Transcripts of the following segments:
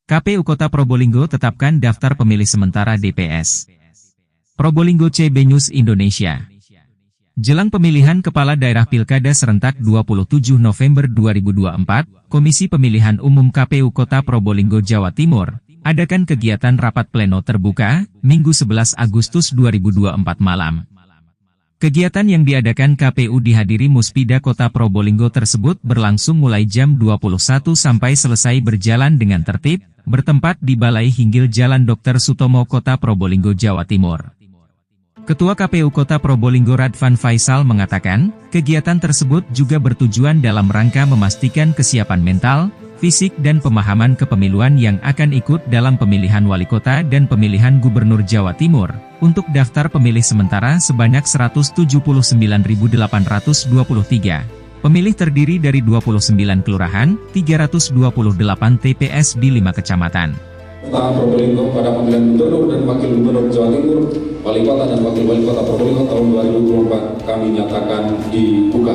KPU Kota Probolinggo tetapkan daftar pemilih sementara DPS. Probolinggo CB News Indonesia. Jelang pemilihan Kepala Daerah Pilkada serentak 27 November 2024, Komisi Pemilihan Umum KPU Kota Probolinggo Jawa Timur adakan kegiatan rapat pleno terbuka, Minggu 11 Agustus 2024 malam. Kegiatan yang diadakan KPU dihadiri Muspida Kota Probolinggo tersebut berlangsung mulai jam 21 sampai selesai berjalan dengan tertib, bertempat di Balai Hinggil Jalan Dr. Sutomo Kota Probolinggo Jawa Timur. Ketua KPU Kota Probolinggo Radvan Faisal mengatakan, kegiatan tersebut juga bertujuan dalam rangka memastikan kesiapan mental, fisik dan pemahaman kepemiluan yang akan ikut dalam pemilihan wali kota dan pemilihan gubernur Jawa Timur. Untuk daftar pemilih sementara sebanyak 179.823. Pemilih terdiri dari 29 kelurahan, 328 TPS di 5 kecamatan. Kota Probolinggo pada pemilihan gubernur dan wakil gubernur Jawa Timur, wali kota dan wakil wali kota Probolinggo tahun 2024 kami nyatakan dibuka.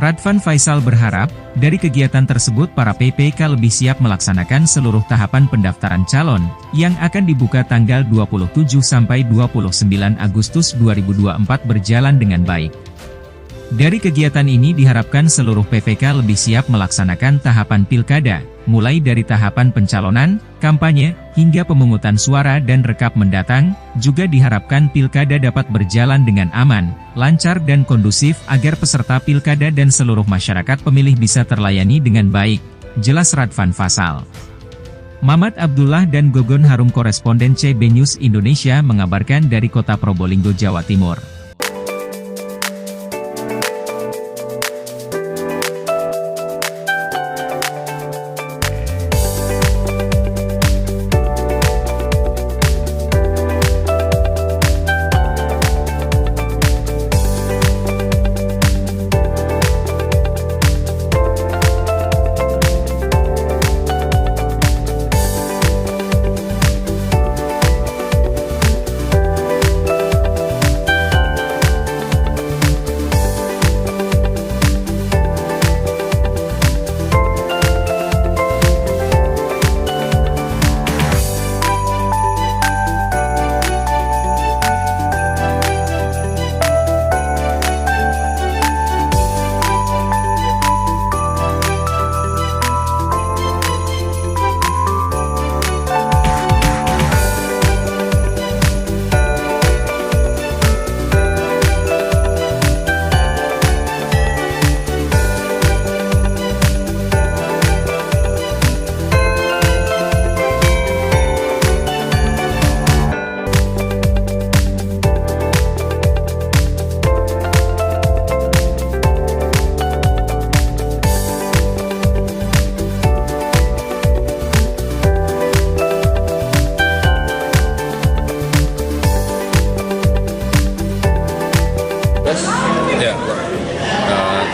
Radvan Faisal berharap, dari kegiatan tersebut para PPK lebih siap melaksanakan seluruh tahapan pendaftaran calon, yang akan dibuka tanggal 27 sampai 29 Agustus 2024 berjalan dengan baik. Dari kegiatan ini diharapkan seluruh PPK lebih siap melaksanakan tahapan pilkada, mulai dari tahapan pencalonan, kampanye, hingga pemungutan suara dan rekap mendatang. Juga diharapkan pilkada dapat berjalan dengan aman, lancar dan kondusif agar peserta pilkada dan seluruh masyarakat pemilih bisa terlayani dengan baik, jelas Radvan Faisal. Mamat Abdullah dan Gogon Harum koresponden CB News Indonesia mengabarkan dari Kota Probolinggo, Jawa Timur.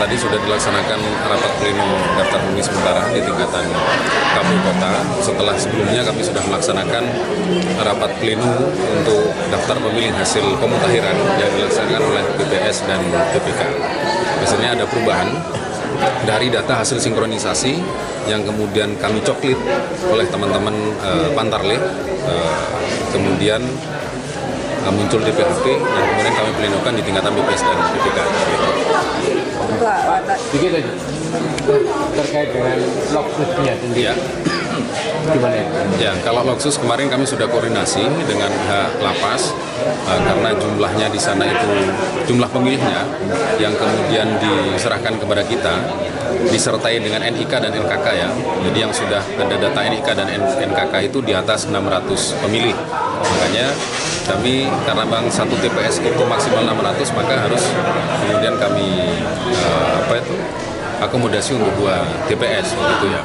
Tadi sudah dilaksanakan rapat pleno daftar pemilih sementara di tingkatan KPU Kota. Setelah sebelumnya kami sudah melaksanakan rapat pleno untuk daftar pemilih hasil pemutakhiran yang dilaksanakan oleh BPS dan BPK. Biasanya ada perubahan dari data hasil sinkronisasi yang kemudian kami coklit oleh teman-teman Pantarle, kemudian muncul di PHP dan kemudian kami plenokan di tingkatan BPS dan BPK. Dikit aja. Terkait dengan loksusnya sendiri, Ya. gimana ya? Ya, kalau Loksus kemarin kami sudah koordinasi dengan pihak lapas karena jumlahnya di sana itu jumlah pemilihnya yang kemudian diserahkan kepada kita disertai dengan NIK dan NKK ya. Jadi yang sudah ada data NIK dan NKK itu di atas 600 pemilih. Makanya kami karena memang satu TPS itu maksimal 600 maka harus kemudian kami akomodasi untuk 2 TPS begitu ya.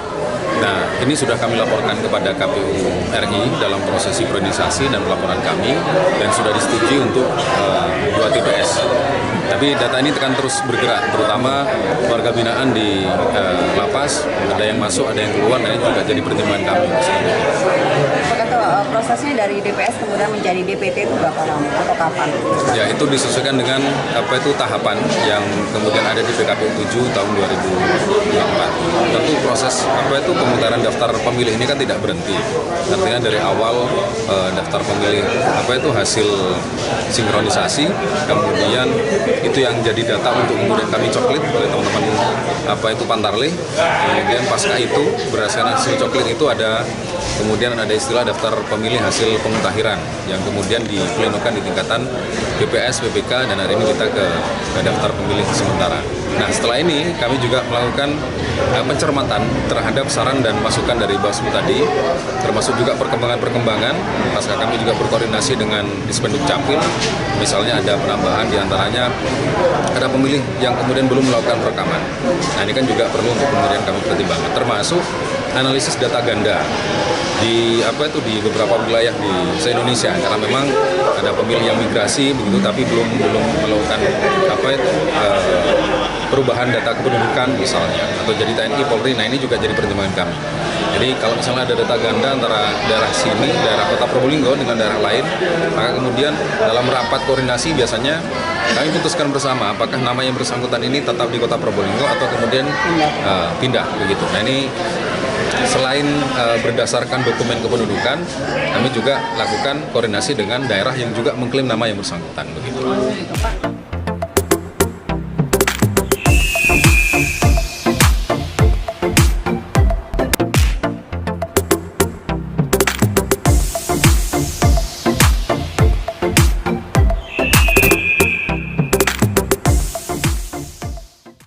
Nah, ini sudah kami laporkan kepada KPU RI dalam proses sinkronisasi dan pelaporan kami dan sudah disetujui untuk 2 TPS. Tapi data ini akan terus bergerak, terutama warga binaan di lapas, ada yang masuk, ada yang keluar, dan ini juga jadi pertimbangan kami. Apakah itu prosesnya dari DPS kemudian menjadi DPT itu berapa lama atau kapan? Ya, itu disesuaikan dengan tahapan yang kemudian ada di PKPU 7 tahun 2024. Tentu proses pemutaran daftar pemilih ini kan tidak berhenti. Artinya dari awal daftar pemilih hasil sinkronisasi, kemudian itu yang jadi data untuk kemudian kami coklit oleh teman-teman Pantarlih. Kemudian pasca itu berdasarkan hasil coklit itu kemudian ada istilah daftar pemilih hasil pemutahiran yang kemudian diplenokan di tingkatan BPS, BPK, dan hari ini kita ke daftar pemilih sementara. Nah, setelah ini kami juga melakukan pencermatan terhadap saran dan masukan dari Bawaslu tadi, termasuk juga perkembangan-perkembangan. Pasca kami juga berkoordinasi dengan Dispenduk Capil, misalnya ada penambahan diantaranya ada pemilih yang kemudian belum melakukan rekaman. Nah, ini kan juga perlu untuk kemudian kami pertimbangkan, termasuk analisis data ganda di beberapa wilayah di se-Indonesia, karena memang ada pemilih yang migrasi begitu tapi belum melakukan perubahan data kependudukan misalnya, atau jadi TNI, Polri. Nah, ini juga jadi pertimbangan kami. Jadi kalau misalnya ada data ganda antara daerah sini, daerah Kota Probolinggo dengan daerah lain, maka kemudian dalam rapat koordinasi biasanya kami putuskan bersama apakah nama yang bersangkutan ini tetap di Kota Probolinggo atau kemudian pindah begitu. Nah, ini selain berdasarkan dokumen kependudukan, kami juga lakukan koordinasi dengan daerah yang juga mengklaim nama yang bersangkutan begitu.